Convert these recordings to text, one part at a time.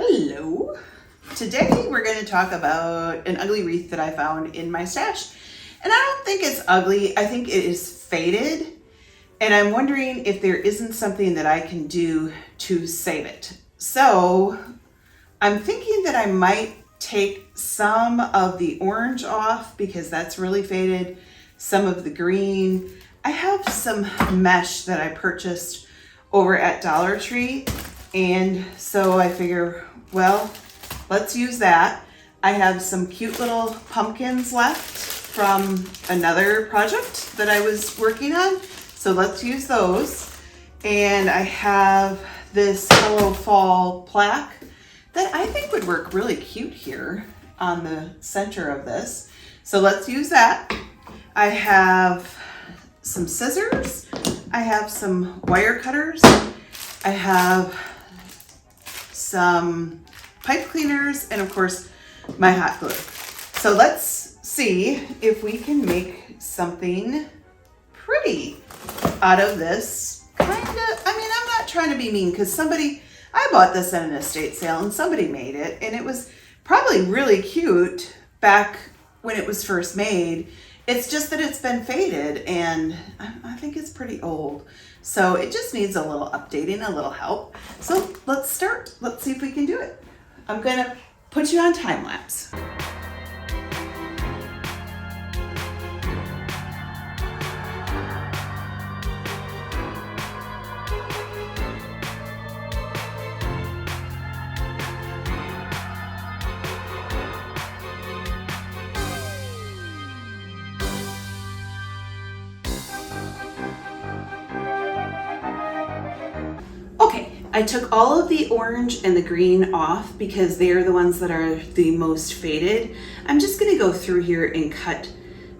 Hello. Today we're going to talk about an ugly wreath that I found in my stash. And I don't think it's ugly. I think it is faded. And I'm wondering if there isn't something that I can do to save it. So I'm thinking that I might take some of the orange off because that's really faded. Some of the green. I have some mesh that I purchased over at Dollar Tree. And so I figure, well, let's use that. I have some cute little pumpkins left from another project that I was working on. So let's use those. And I have this Hello Fall plaque that I think would work really cute here on the center of this. So let's use that. I have some scissors. I have some wire cutters. I have some pipe cleaners, and of course my hot glue. So let's see if we can make something pretty out of this I'm not trying to be mean because I bought this at an estate sale and somebody made it, and it was probably really cute back when it was first made. It's just that it's been faded and I think it's pretty old. So it just needs a little updating, a little help. So let's start. Let's see if we can do it. I'm gonna put you on time lapse. I took all of the orange and the green off because they're the ones that are the most faded. I'm just gonna go through here and cut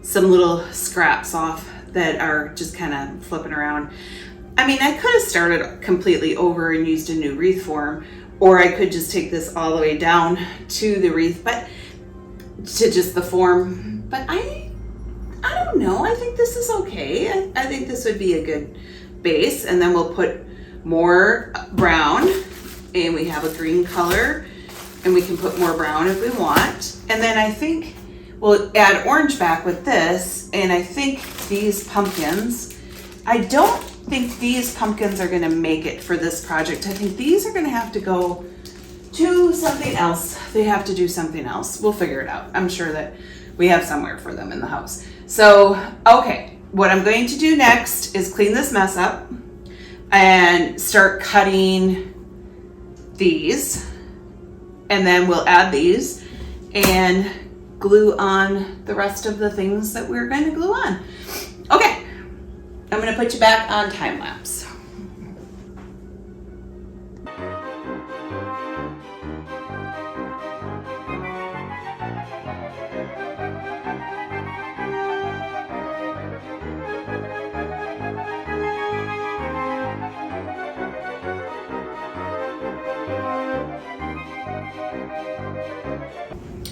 some little scraps off that are just kind of flipping around. I mean, I could have started completely over and used a new wreath form, or I could just take this all the way down to the wreath, but to just the form. But I don't know, I think this is okay. I think this would be a good base, and then we'll put more brown, and we have a green color, and we can put more brown if we want. And then I think we'll add orange back with this, and I think these pumpkins, I don't think these pumpkins are gonna make it for this project. I think these are gonna have to go to something else. They have to do something else. We'll figure it out. I'm sure that we have somewhere for them in the house. So, okay, what I'm going to do next is clean this mess up and start cutting these, and then we'll add these and glue on the rest of the things that we're going to glue on. Okay, I'm going to put you back on time lapse.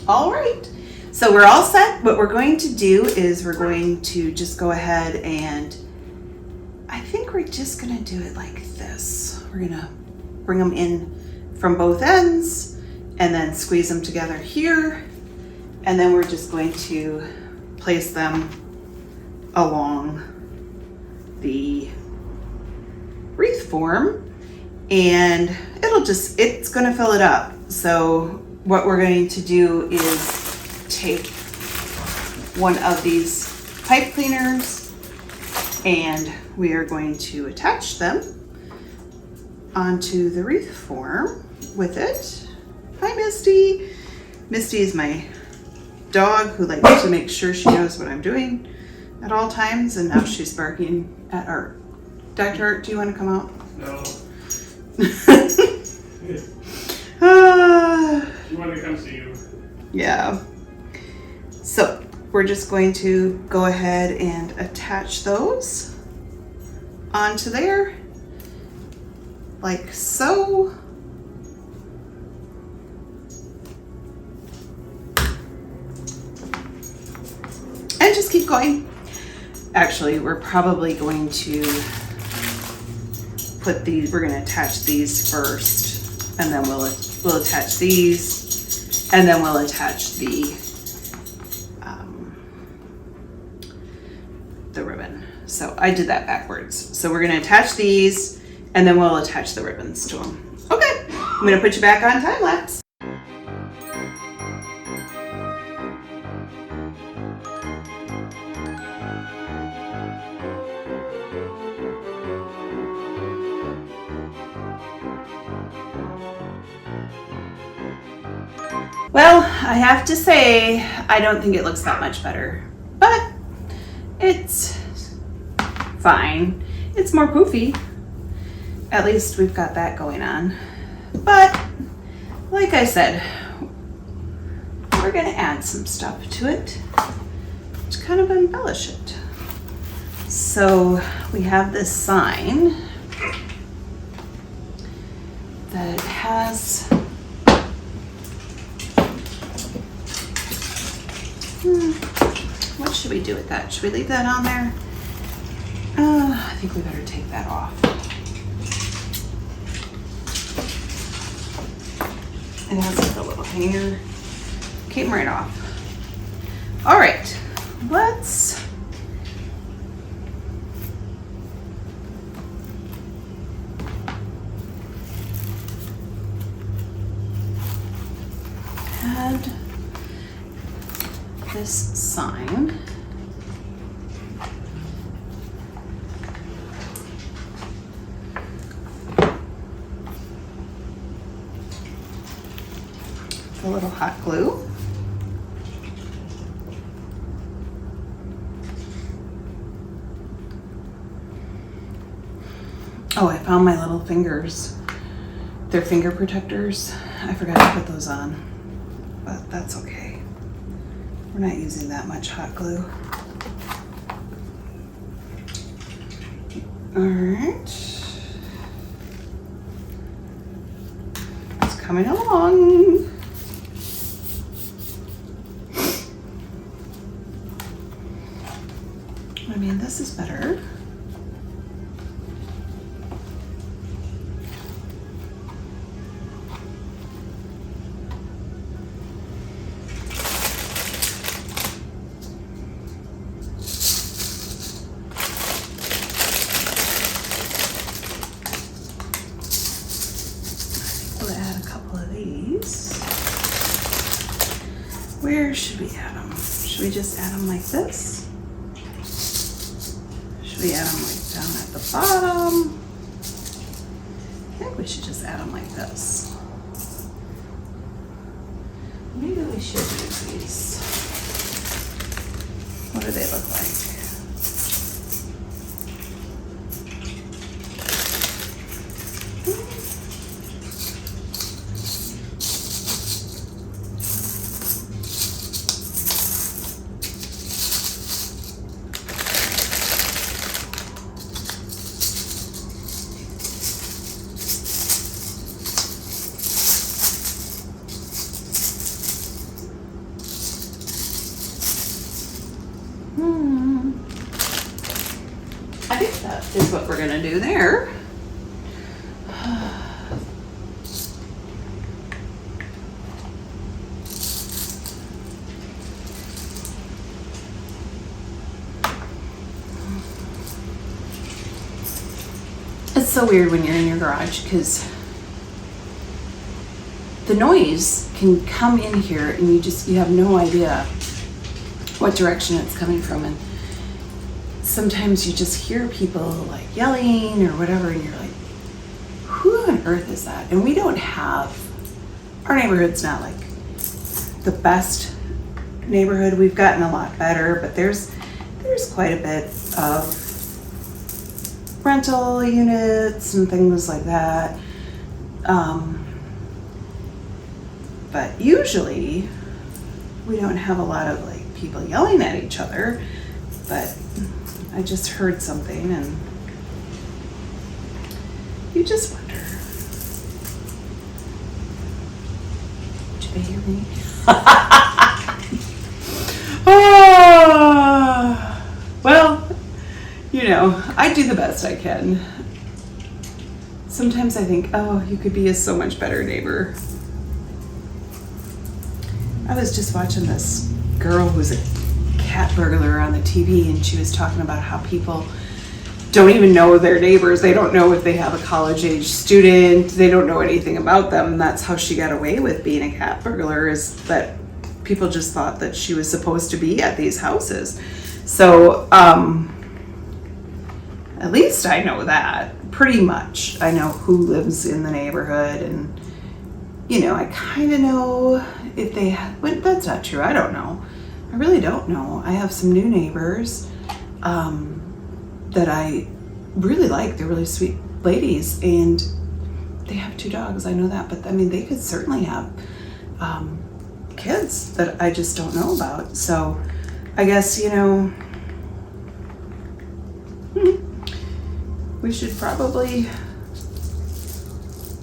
All right, so we're all set. What we're going to do is we're going to just go ahead and I think we're just gonna do it like this. We're gonna bring them in from both ends and then squeeze them together here. And then we're just going to place them along the wreath form, and it's gonna fill it up. So what we're going to do is take one of these pipe cleaners and we are going to attach them onto the wreath form with it. Hi, Misty. Misty is my dog who likes to make sure she knows what I'm doing at all times, and now she's barking at Art. Dr. Art, do you want to come out? No. She wanted to come see you. Yeah. So we're just going to go ahead and attach those onto there, like so. And just keep going. Actually, we're probably going to we're going to attach these first, and then we'll we'll attach these, and then we'll attach the ribbon. So I did that backwards. So we're gonna attach these, and then we'll attach the ribbons to them. Okay, I'm gonna put you back on time lapse. Well, I have to say, I don't think it looks that much better, but it's fine. It's more poofy. At least we've got that going on. But like I said, we're gonna add some stuff to it to kind of embellish it. So we have this sign that has what should we do with that? Should we leave that on there? I think we better take that off. It has like a little hanger. Came right off. All right, let's add this sign. A little hot glue. Oh, I found my little fingers. They're finger protectors. I forgot to put those on, but that's okay. We're not using that much hot glue. All right. It's coming along. I mean, this is better. We'll add a couple of these. Where should we add them? Should we just add them like this? We add them like down at the bottom. I think we should just add them like this. Maybe we should use these. What do they look like? I think that is what we're gonna do there. It's so weird when you're in your garage because the noise can come in here and you have no idea what direction it's coming from, and sometimes you just hear people like yelling or whatever and you're like, who on earth is that? And we don't have, our neighborhood's not like the best neighborhood. We've gotten a lot better, but there's quite a bit of rental units and things like that. But usually we don't have a lot of like people yelling at each other, but I just heard something and you just wonder. Did they hear me? Well, you know, I do the best I can. Sometimes I think, oh, you could be a so much better neighbor. I was just watching this girl who's a cat burglar on the TV, and she was talking about how people don't even know their neighbors. They don't know if they have a college-age student. They don't know anything about them. And that's how she got away with being a cat burglar, is that people just thought that she was supposed to be at these houses. So, at least I know that, pretty much. I know who lives in the neighborhood, and, you know, I kind of know if they have, but that's not true. I don't know. I really don't know. I have some new neighbors that I really like. They're really sweet ladies, and they have 2 dogs. I know that, but I mean, they could certainly have kids that I just don't know about. So I guess, you know, we should probably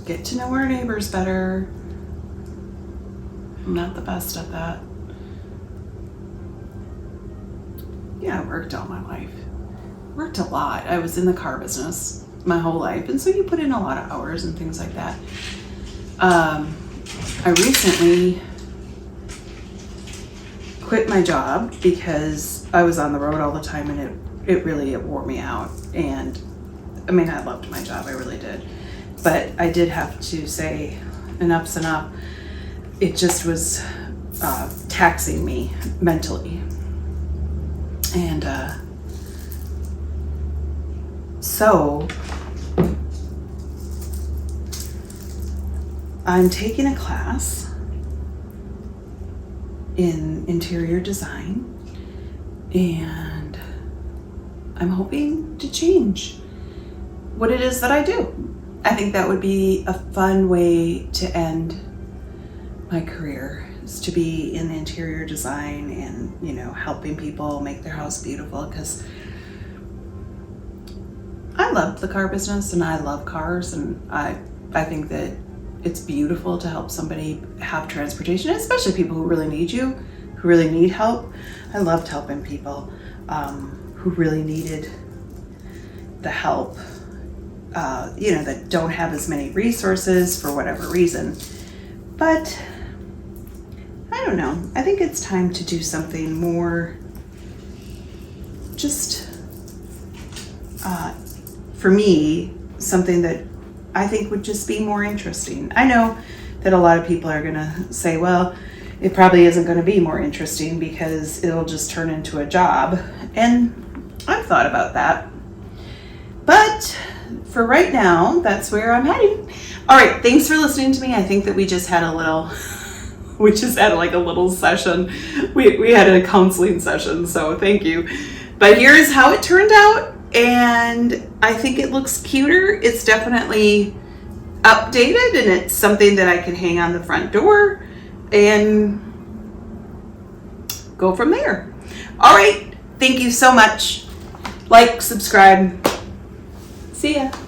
get to know our neighbors better. I'm not the best at that. Yeah, I worked all my life. Worked a lot. I was in the car business my whole life, and so you put in a lot of hours and things like that. I recently quit my job because I was on the road all the time, and it really wore me out. And I mean, I loved my job, I really did, but I did have to say enough's enough. It just was taxing me mentally. And so I'm taking a class in interior design, and I'm hoping to change what it is that I do. I think that would be a fun way to end my career, is to be in interior design and, you know, helping people make their house beautiful, because I love the car business and I love cars, and I think that it's beautiful to help somebody have transportation, especially people who really need you, who really need help. I loved helping people who really needed the help, you know, that don't have as many resources for whatever reason. But I don't know. I think it's time to do something more just for me, something that I think would just be more interesting. I know that a lot of people are going to say, well, it probably isn't going to be more interesting because it'll just turn into a job. And I've thought about that. But for right now, that's where I'm heading. All right, thanks for listening to me. I think that we just had like a little session. We had a counseling session, so thank you. But here's how it turned out, and I think it looks cuter. It's definitely updated, and it's something that I can hang on the front door and go from there. All right, thank you so much. Like, subscribe. See ya.